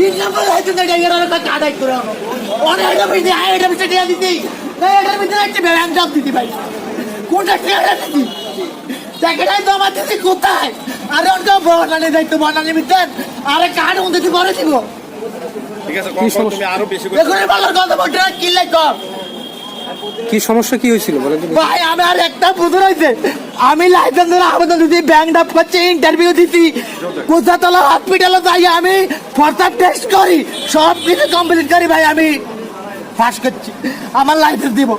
3 নম্বর licence এটা কাটাই করে অনেক এটা বেশি এটা বেশি টিয়া দিতে না এটার ভিতরে একটা ব্যাংক জব দিতে ভাই কোনটা টিয়া দিতে টাকাটাই জমা দিতে কোথায় আরে ওটা বনানি দায়িত্ব বনানি ভিতর আরে কার্ড ওদের দিতে পরে দিব ঠিক আছে কম তুমি আরো বেশি করে দেখুন বালার কথা বলতে কি লাগবে কি সমস্যা কি হয়েছিল বলেন তো ভাই আমি আর একটা বুঝতে হইছে আমি লাইসেন্সের আবেদন দিতে ব্যাংক ডাপ করছি ইন্টারভিউ দিছি কোথাতলা হসপিটালে যাই আমি ফর্দার টেস্ট করি সব কিছু কমপ্লিট করি ভাই আমি পাস করছি আমার লাইসেন্স দিব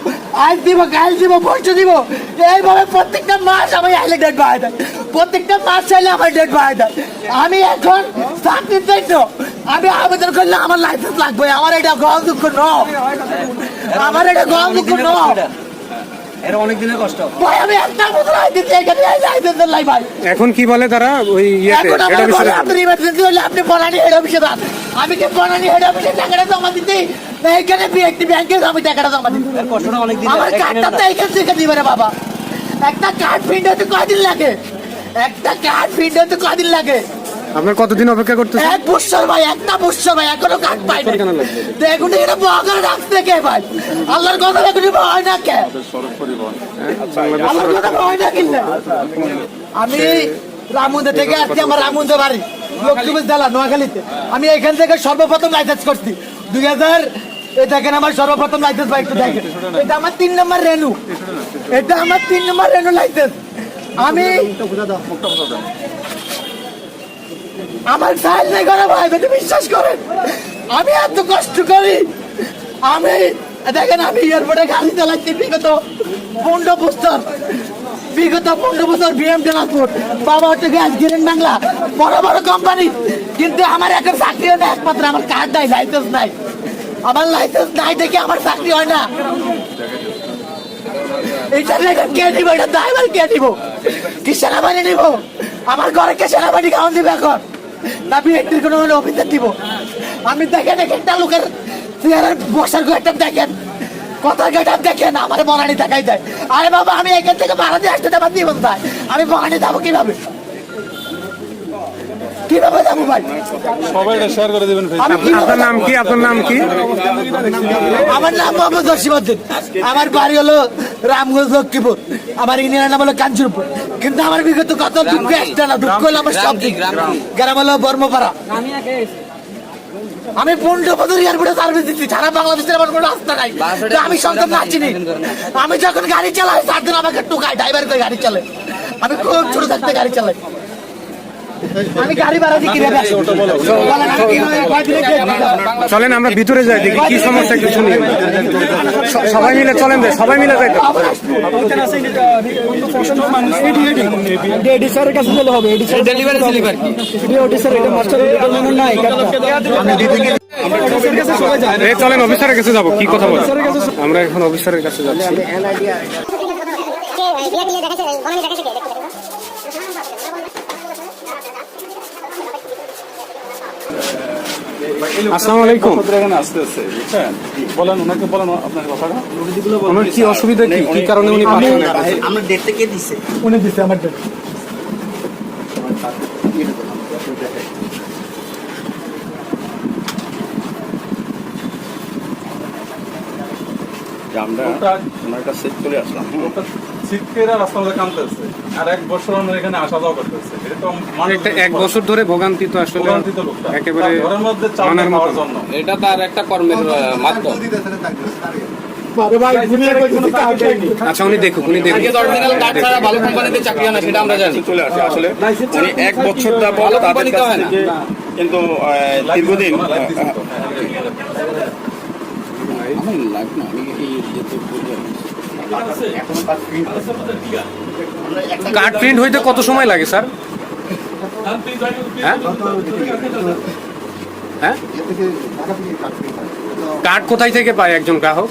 আজ দিব কাল দিব পরশু দিব এইভাবে প্রত্যেকটা মাস আমি আইলে ডেট বাড়াই দেয় প্রত্যেকটা মাস চাইলে আমার ডেট বাড়াই দেয় আমি এখন চাকরি চাইছো আমি আবেদন করলে আমার লাইসেন্স লাগবে আমার এটা গল দুঃখ ন আমার এটা গল দুঃখ ন এর অনেক দিনের কষ্ট ভাই আমি একটা বছর আইতে এখানে লাইসেন্স লাই ভাই এখন কি বলে তারা ওই ইয়েতে এখন হেড আমার অফিসে বলে আপনি ইমার্জেন্সি হলে আপনি বনানি হেড অফিসে যান আমি কি বনানি হেড অফিসে টাকাটা জমা দিতে না এখানে বিএসটি ব্যাংকে আমি টাকাটা জমা দিতে এর কষ্টটা অনেক দিন আমার কার্ডটা তো এখান থেকে দিবে রে বাবা একটা কার্ড প্রিন্ট হতে কয়দিন লাগে একটা কার্ড প্রিন্ট হতে কয়দিন লাগে আপনার কতদিন অপেক্ষা করতেছেন 1 বছর ভাই একটা বছর ভাই এখনো কার্ড পাই না কেন লাগবে? দেখুন এটা বগর রাখতে কে ভাই আল্লাহর কথা দেখুন হয় না কে আল্লাহর কথা হয় না কিনলে আমি রামুন্দা থেকে আসছি আমার রামুন্দা বাড়ি লক্ষ্মীপুর জেলা নোয়াখালীতে আমি এখান থেকে সর্বপ্রথম লাইসেন্স করছি 2000 এটা কেন আমার সর্বপ্রথম লাইসেন্স ভাই একটু দেখেন এটা আমার 3 নম্বর রেনু এটা আমার 3 নম্বর রেনু লাইসেন্স আমি আমার সাইল নাই করা ভাই বেটা বিশ্বাস করেন আমি এত কষ্ট করি আমি দেখেন আমি এয়ারপোর্টে গাড়ি চালাচ্ছি বিগত 15 বছর বিএম ট্রান্সপোর্ট বাবা হচ্ছে গ্যাস গ্রিন বাংলা বড় বড় কোম্পানি কিন্তু আমার এখন চাকরি হয় না একমাত্র আমার কার্ড নাই লাইসেন্স নাই আমার লাইসেন্স নাই দেখে আমার চাকরি হয় না এইটা লেখা কে দিব এটা ড্রাইভার কে দিব কি সেনাবাহিনী নিব আমার ঘরে কে সেনাবাহিনী খাওয়ান দিবে এখন না বিএনপির কোনো অফিসার দিব আমি দেখেন একটা লোকের চেয়ারের বসার একটা দেখেন কথা গেটাপ দেখেন আমার বনানি দেখাই দেয় আরে বাবা আমি এখান থেকে ভাড়া দিয়ে আসতে আমার দিব ভাই আমি বনানি যাবো কিভাবে কিভাবে যাবো ভাই সবাই এটা শেয়ার করে দিবেন আমি আপনার নাম কি আপনার নাম কি আমার নাম মোহাম্মদ জসিমউদ্দিন আমার বাড়ি হলো রামগঞ্জ লক্ষ্মীপুর আমার ইউনিয়নের নাম হলো কাঞ্চনপুর কিন্তু আমার বিগত কত দুঃখ একটা না দুঃখ হলো আমার সব দিক গ্রাম হলো বর্মপাড়া আমি 15 বছর এয়ারপোর্টে সার্ভিস দিচ্ছি সারা বাংলাদেশের আমার কোনো রাস্তা নাই তো আমি সন্তান নাচিনি আমি যখন গাড়ি চালাই 7 দিন আমাকে টোকায় ড্রাইভার করে গাড়ি চালাই আমি খুব ছোট থাকতে গাড়ি চালাই আমি গাড়ি ভাড়া দিই কিভাবে চলেন আমরা ভিতরে যাই দেখি কি সমস্যা একটু শুনি সবাই মিলে চলেন রে সবাই মিলে যাই এডি স্যারের কাছে গেলে হবে এডি স্যার ডেলিভারি স্লিপার কি এডি স্যার এটা মাস্টার ডিপার্টমেন্ট নাই চলেন অফিসারের কাছে যাবো কি কথা বলেন আমরা এখন অফিসারের কাছে যাচ্ছি আসসালামু আলাইকুম এখানে আসতে আসতে বুঝছেন বলেন ওনাকে বলেন আপনার কথাটা আমার কি অসুবিধা কি কি কারণে উনি পাঠালেন আমরা ডেট থেকে দিছে উনি দিছে আমার ডেট আমরা ওনার কাছে চলে আসলাম শীতকেরা রাস্তা মধ্যে কামতেছে আর 1 বছর আমরা এখানে আসা যাওয়া করতেছে এটা তো একটা 1 বছর ধরে ভোগান্তি তো আসলে একেবারে ঘরের মধ্যে চাল মানার খাওয়ার মতো জন্য এটা তার একটা কর্মের মাধ্যম আরে ভাই দুনিয়ার কোনো কাজ নেই আচ্ছা উনি দেখুক উনি দেখুক অরিজিনাল কার্ড ছাড়া ভালো কোম্পানিতে চাকরি হয় না সেটা আমরা জানি চলে আসে আসলে উনি 1 বছর যাবত তাদের কাছ থেকে কিন্তু দীর্ঘদিন আমার লাগ না আমি এই যেতে বুঝলাম কার্ড প্রিন্ট হইতে কত সময় লাগে স্যার হ্যাঁ হ্যাঁ কার্ড কোথায় থেকে পায় একজন গ্রাহক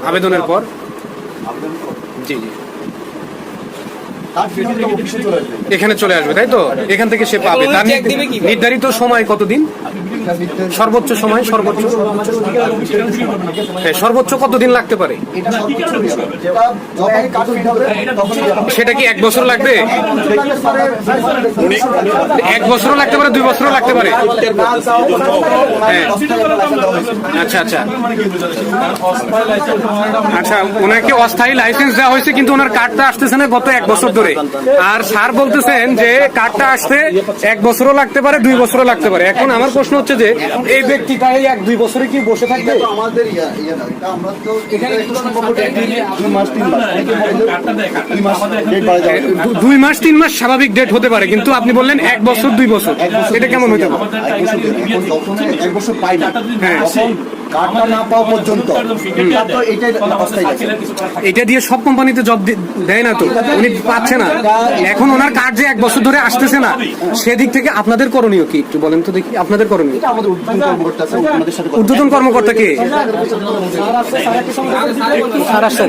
আবেদনের পর জি জি অফিসে চলে আসবে এখানে চলে আসবে তাই তো এখান থেকে সে পাবে তার check দিবে কি? নির্ধারিত সময় কতদিন সর্বোচ্চ সময় সর্বোচ্চ হ্যাঁ, সর্বোচ্চ কতদিন লাগতে পারে? সেটা কি 1 বছর লাগবে? 1 বছরও লাগতে পারে, 2 বছরও লাগতে পারে। হ্যাঁ, আচ্ছা আচ্ছা আচ্ছা, ওনাকে অস্থায়ী লাইসেন্স দেওয়া হয়েছে কিন্তু ওনার কার্ডটা আসতেছে না গত 1 বছর ধরে। আর স্যার বলতেছেন যে কার্ডটা আসতে 1 বছরও লাগতে পারে, 2 বছরও লাগতে পারে। এখন আমার প্রশ্ন হচ্ছে যে এই ব্যক্তিটা এই 1-2 বছরে কি বসে থাকবে? আমাদের আমরা তো এখানে 2 মাস 3 মাস স্বাভাবিক ডেট হতে পারে, কিন্তু আপনি বললেন 1 বছর 2 বছর, এটা কেমন হতে পারে? 1 বছর পাই না, কার্ডটা না পাওয়া পর্যন্ত এটা দিয়ে সব কোম্পানিতে জব দেয় না তো, উনি পাচ্ছে না। এখন ওনার কার্ড যে 1 বছর ধরে আসতেছে না, সেদিক থেকে আপনাদের করণীয় কি একটু বলেন তো দেখি। আপনাদের করণীয়? আমাদের উদ্বোধন কর্মকর্তা আছে, আমাদের সাথে ঊর্ধ্বতন কর্মকর্তা কে? স্যার আসছেন?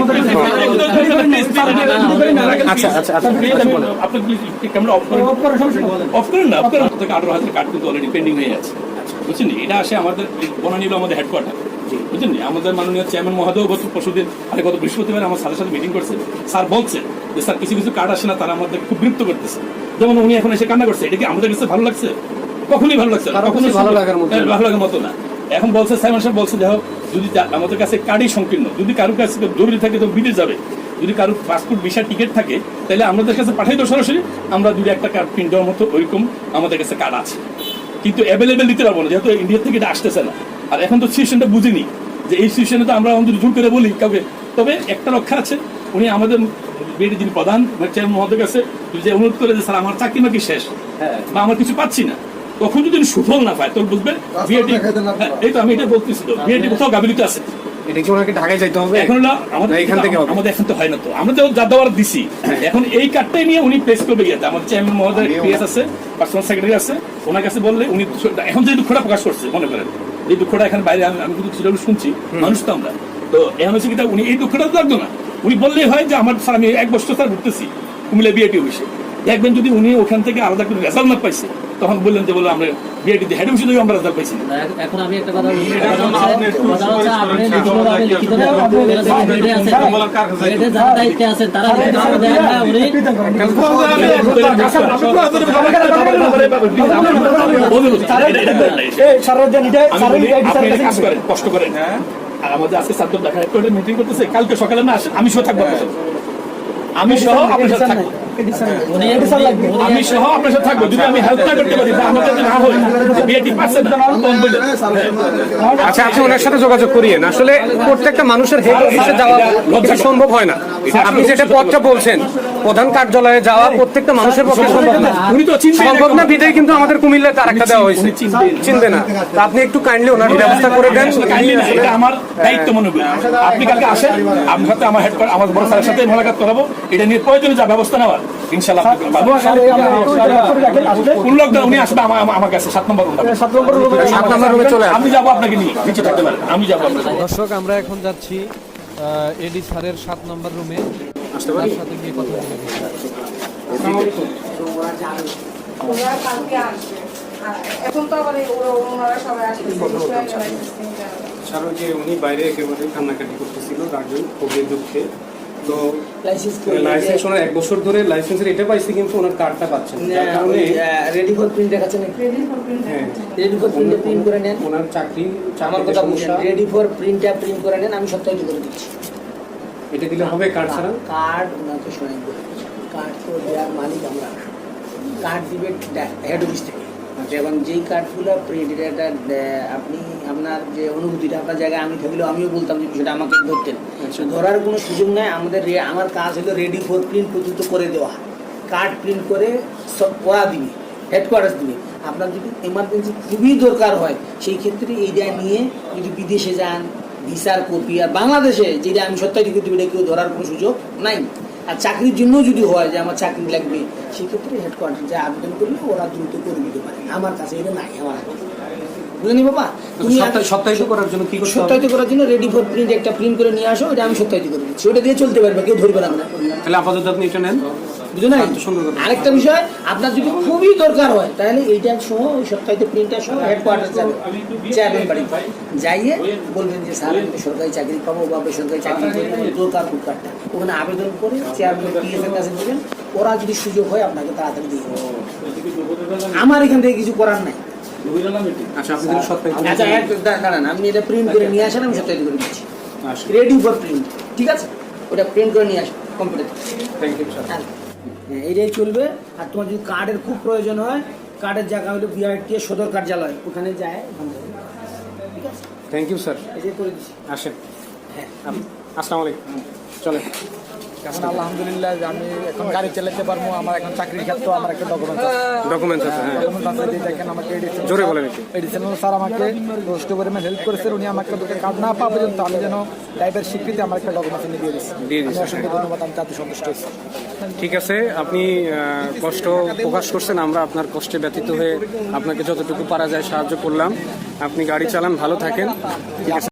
আচ্ছা আচ্ছা আচ্ছা, আপনি ক্যামেরা অফ করেন না, অফ করেন। 18,000 কার্ড কিন্তু অলরেডি পেন্ডিং হয়ে আছে, বুঝছেন? এটা আসে আমাদের বনানী হলো আমাদের হেডকোয়ার্টার, বুঝছেন? আমাদের মাননীয় চেয়ারম্যান মহোদয় গত পরশুদিন গত বৃহস্পতিবার আমার স্যারের সাথে মিটিং করছে। স্যার বলছে যে স্যার কিছু কিছু কার্ড আসে না, তারা আমাদের খুব বিরক্ত করতেছে। যেমন উনি এখন এসে কান্না করছে, এটা কি আমাদের কাছে ভালো লাগছে? কখনোই ভালো লাগছে না, কখনোই ভালো লাগার মতো না। এখন বলছে সাইমন সাহেব বলছে, দেখো যদি আমাদের কাছে কার্ডই সংকীর্ণ, যদি কারোর কাছে জরুরি থাকে তো বিদেশ যাবে, যদি কারোর পাসপোর্ট ভিসা টিকিট থাকে তাহলে আমাদের কাছে পাঠাই দাও সরাসরি, আমরা 2-1টা কার্ড প্রিন্ট দেওয়ার মতো ওইরকম আমাদের কাছে কার্ড আছে, কিন্তু অ্যাভেলেবেল দিতে পারবো না, যেহেতু ইন্ডিয়া থেকে এটা আসতেছে না। আর এখন তো সিচুয়েশনটা বুঝিনি যে এই সিচুয়েশনে তো আমরা যদি জোর করে বলি কাউকে, তবে একটা রক্ষা আছে, উনি আমাদের যিনি প্রধান চেয়ারম্যান মহোদয়ের কাছে যে অনুরোধ করে যে স্যার আমার চাকরি বাকি শেষ বা আমার কিছু পাচ্ছি না, তখন যদি সুফল না পায় তোর বুঝবে বিএটি, এই তো আমি এটা বলতেছি, তো বিএটি কোথাও গাফিলতি আছে। এটা কি ওনাকে ঢাকায় যাইতে হবে? এখন আমাদের এখান থেকে আমাদের এখন তো হয় না, তো আমরা তো যা দেওয়ার দিছি। এখন এই কার্ডটাই নিয়ে উনি প্লেস করবে গিয়ে আমার চেয়ারম্যান মহোদয় পিএস আছে, পার্সোনাল সেক্রেটারি আছে, ওনার কাছে বললে উনি এখন যে দুঃখটা প্রকাশ করছে, মনে করেন এই দুঃখটা এখানে বাইরে আমি কিন্তু সেটা শুনছি, মানুষ তো আমরা, তো এখন হচ্ছে কি উনি এই দুঃখটা তো লাগতো না, উনি বললেই হয় যে আমার স্যার আমি 1 বছর স্যার ঘুরতেছি কুমিল্লা বিআইটি অফিসে, দেখবেন যদি উনি ওখান থেকে আলাদা করে রেজাল্ট না পাইছে তখন বললেন যে বলে আমরা বিআইটি হেড অফিসে আমরা রেজাল্ট পাইছি না। এখন আমি একটা কথা বলছি, আপনি যারা দায়িত্বে আছেন তারা দেন না, উনি কষ্ট করেন। আর আমাদের আজকে সাত দেখা মিটিং করতেছে, কালকে সকালে না আসেন, আমি সহ থাকবো, আমি সহ আপনার সাথে থাকবো, আমি সহ আপনার সাথে থাকবো। যদি আমি হেল্প না করতে পারি বা আমাদের না হয় বিএটি পাচ্ছে না, আচ্ছা আচ্ছা, ওনার সাথে যোগাযোগ করিয়েন। আসলে প্রত্যেকটা মানুষের হেড অফিসে যাওয়া লজ্জা সম্ভব হয় না। আপনি যেটা পথটা বলছেন প্রধান কার্যালয়ে যাওয়া প্রত্যেকটা মানুষের পক্ষে সম্ভব না, উনি তো সম্ভব না। বিদায় কিন্তু আমাদের কুমিল্লায় তার একটা দেওয়া হয়েছে, চিনবে না। আপনি একটু কাইন্ডলি ওনার ব্যবস্থা করে দেন, এটা আমার দায়িত্ব মনে করি। আপনি কালকে আসেন, আপনার সাথে আমার হেড আমার বড় স্যারের সাথে মোলাকাত করাবো, এটা নিয়ে প্রয়োজনে যা ব্যবস্থা নেওয়ার ইনশাআল্লাহ কোন লকডাউন উনি আসবে আমার কাছে 7 নম্বর রুমে চলে, আমি যাবো আপনাকে নিয়ে, নিচে থাকতে পারেন, আমি যাবো আপনাকে। দর্শক, আমরা এখন যাচ্ছি এডি স্যারের 7 নম্বর রুমে, তার সাথে গিয়ে কথা বলবো। ওরা কালকে আসবে, এখন তো আবার ওনারা সবাই আসবে। যে উনি বাইরে একেবারে কান্নাকাটি করতেছিল রাগে ক্ষোভে দুঃখে, তো লাইসেন্স ওনার 1 বছর ধরে লাইসেন্সের এটা পাইছে কিন্তু ওনার কার্ডটা পাচ্ছেন না, যার কারণে রেডি ফর প্রিন্ট দেখাচ্ছে না, হ্যাঁ রেডি ফর প্রিন্ট করে নেন। ওনার চাকরি আমার কথা বলছেন, রেডি ফর প্রিন্টটা প্রিন্ট করে নেন, আমি সত্যায়িত করে দিচ্ছি। এটা দিলে হবে কার্ড ছাড়া? কার্ড ওনাকে শোনাই দেবে, কার্ড তো দেওয়ার মালিক আমরা, কার্ড দিবে হেড অফিস থেকে। এবং যেই কার্ডগুলো প্রিন্ট, এটা আপনি আপনার যে অনুভূতিটা আপনার জায়গায় আমি থাকলেও আমিও বলতাম যে সেটা আমাকে ধরতেন, ধরার কোনো সুযোগ নেই। আমার কাজ হলো রেডি ফর প্রিন্ট পর্যন্ত করে দেওয়া, কার্ড প্রিন্ট করে সব করা দিবে, হেডকোয়ার্টার্স দিবে। আপনার যদি এমার্জেন্সি খুবই দরকার হয় সেই ক্ষেত্রে এইটা নিয়ে যদি বিদেশে যান, ভিসার কপি, আর বাংলাদেশে যেটা আমি সত্যায়িত করতে এটা কেউ ধরার কোনো সুযোগ নাই। আর চাকরির জন্য যদি হয় যে আমার চাকরি লাগবে, সেক্ষেত্রে হেডকোয়ার্টার যে আবেদন করলে ওরা দ্রুত করে দিতে পারে। আমার কাছে এটা নাই, আমার বুঝলি বাবা। তুমি সত্যায়িত করার জন্য কি করতে হবে? সত্যায়িত করার জন্য রেডি ফর প্রিন্ট একটা প্রিন্ট করে নিয়ে আসো, এটা আমি সত্যায়িত করে দিচ্ছি, ওটা দিয়ে চলতে পারবে, কেউ ধরবে না। তাহলে আপাতত আপনি এটা নেন। বুঝো না? আরেকটা বিষয়, আপনার যদি খুবই দরকার হয় তাহলে এইটা সহ ওই সপ্তাহে প্রিন্টার সহ হেডকোয়ার্টার যাবে, চেয়ারম্যান বাড়ি যাইয়ে বলবেন যে স্যার আমি সরকারি চাকরি পাবো বা বেসরকারি চাকরি করবো, দরকার খুব কার্ডটা, ওখানে আবেদন করে চেয়ারম্যান পিএস এর কাছে দেবেন, ওরা যদি সুযোগ হয় আপনাকে তাড়াতাড়ি দিয়ে দেবে। আমার এখান থেকে কিছু করার নাই। আচ্ছা আপনি যদি সপ্তাহে আচ্ছা দাঁড়ান, আপনি এটা প্রিন্ট করে নিয়ে আসেন, আমি সপ্তাহে করে দিচ্ছি, রেডি ফর প্রিন্ট, ঠিক আছে? ওটা প্রিন্ট করে নিয়ে আসেন কম্পিউটার। Thank you sir. হ্যাঁ, এটাই চলবে। আর তোমার যদি কার্ডের খুব প্রয়োজন হয়, কার্ডের জায়গা হলো বিআরটি সদর কার্যালয়, ওখানে যায়, ঠিক আছে? Thank you sir. এটাই করে দিচ্ছি। আসেন। আসসালামু আলাইকুম। চলেন। এখন আলহামদুলিল্লাহ আমি এখন গাড়ি চালাতে পারবো, আমার এখন চাকরির ক্ষেত্রে আমার একটা ডকুমেন্টস আছে, হ্যাঁ। ডকুমেন্ট আছে। দেখেন আমাকে জোরে বলেন একটু। এডিশনাল স্যার আমাকে কষ্ট করে হেল্প করেছেন, উনি আমাকে দুটো কার্ড না পাওয়া পর্যন্ত আমি যেন টাইপের স্বীকৃতি আমার একটা ডকুমেন্ট দিয়ে দিয়েছি। দিয়ে দিয়েছি। অসংখ্য ধন্যবাদ, আমি তাতে সন্তুষ্ট হয়েছি। ঠিক আছে, আপনি কষ্ট প্রকাশ করছেন, আমরা আপনার কষ্টে ব্যথিত হয়ে আপনাকে যতটুকু পারা যায় সাহায্য করলাম। আপনি গাড়ি চালান, ভালো থাকেন। ঠিক আছে।